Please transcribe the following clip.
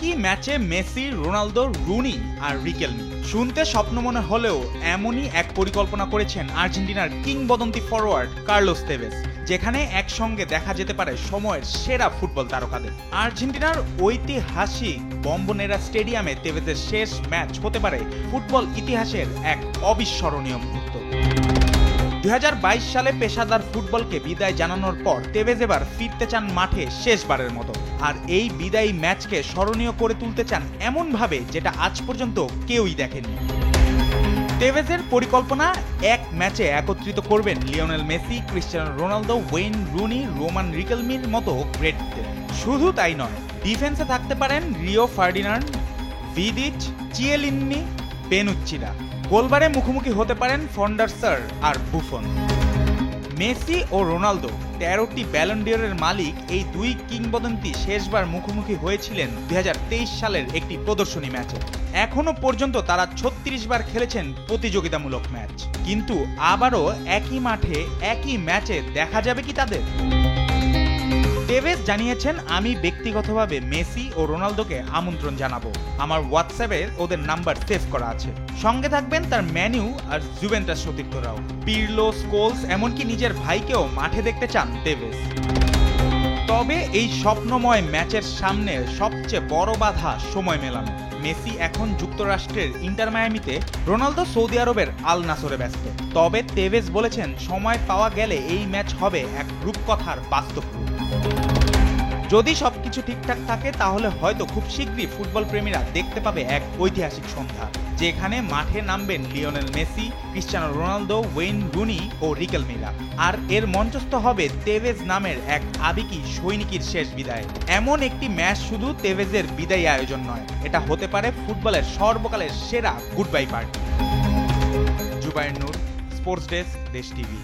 একই ম্যাচে Messi, Ronaldo, Rooney আর রিকেলমি। শুনতে স্বপ্ন মনে হলেও এমনই এক পরিকল্পনা করেছেন আর্জেন্টিনার কিংবদন্তি ফরওয়ার্ড কার্লোস তেভেজ, যেখানে একসঙ্গে দেখা যেতে পারে সময়ের সেরা ফুটবল তারকাদের। আর্জেন্টিনার ঐতিহাসিক বম্বোনেরা স্টেডিয়ামে তেভেজের শেষ ম্যাচ হতে পারে ফুটবল ইতিহাসের এক অবিস্মরণীয় মুহূর্ত। 2022 সালে পেশাদার ফুটবলকে বিদায় জানানোর পর তেভেজ এবার ফিরতে চান মাঠে শেষবারের মতো, আর এই বিদায়ী ম্যাচকে স্মরণীয় করে তুলতে চান এমনভাবে যেটা আজ পর্যন্ত কেউই দেখেনি। তেভেজের পরিকল্পনা, এক ম্যাচে একত্রিত করবেন Lionel Messi, Cristiano Ronaldo, Wayne Rooney, Roman রিকেলমির মতো গ্রেটদের। শুধু তাই নয়, ডিফেন্সে থাকতে পারেন রিও ফার্ডিনান্ড, ভিদিচ, চিয়েলিন্নি, বেনুচ্চিরা। গোলবারে মুখোমুখি হতে পারেন ফন্ডারসার আর বুফন। মেসি ও রোনালদো 13টি ব্যালন ডি'অরের মালিক এই দুই কিংবদন্তি শেষবার মুখোমুখি হয়েছিলেন 2023 সালের একটি প্রদর্শনী ম্যাচে। এখনো পর্যন্ত তারা 36 বার খেলেছেন প্রতিযোগিতামূলক ম্যাচ, কিন্তু আবারও একই মাঠে একই ম্যাচে দেখা যাবে কি তাদের? তেভেজ জানিয়েছেন, আমি ব্যক্তিগতভাবে মেসি ও রোনালদোকে আমন্ত্রণ জানাবো। আমার হোয়াটসঅ্যাপে ওদের নাম্বার সেভ করা আছে। সঙ্গে থাকবেন তার ম্যানিউ আর জুভেন্টাস সতীর্থরাও। পিরলো, স্কোলস, এমনকি নিজের ভাইকেও মাঠে দেখতে চান তেভেজ। তবে এই স্বপ্নময় ম্যাচের সামনে সবচেয়ে বড় বাধা সময় মেলানো। মেসি এখন যুক্তরাষ্ট্রের ইন্টার মায়ামিতে, রোনালদো সৌদি আরবের আল নাসরে ব্যস্ত। তবে তেভেজ বলেছেন, সময় পাওয়া গেলে এই ম্যাচ হবে এক রূপকথার বাস্তব রূপ। যদি সবকিছু ঠিকঠাক থাকে তাহলে হয়তো খুব শীঘ্রই ফুটবল প্রেমীরা দেখতে পাবে এক ঐতিহাসিক সন্ধ্যা, যেখানে মাঠে নামবেন Lionel Messi, Cristiano Ronaldo, Wayne Rooney ও রিকেলমিরা। আর এর মঞ্চস্থ হবে তেভেজ নামের এক আবেগী সৈনিকের শেষ বিদায়। এমন একটি ম্যাচ শুধু তেভেজের বিদায়ী আয়োজন নয়, এটা হতে পারে ফুটবলের সর্বকালের সেরা গুড বাই পার্টি। জুবায়ের নূর, স্পোর্টস ডেস্ক, দেশ টিভি।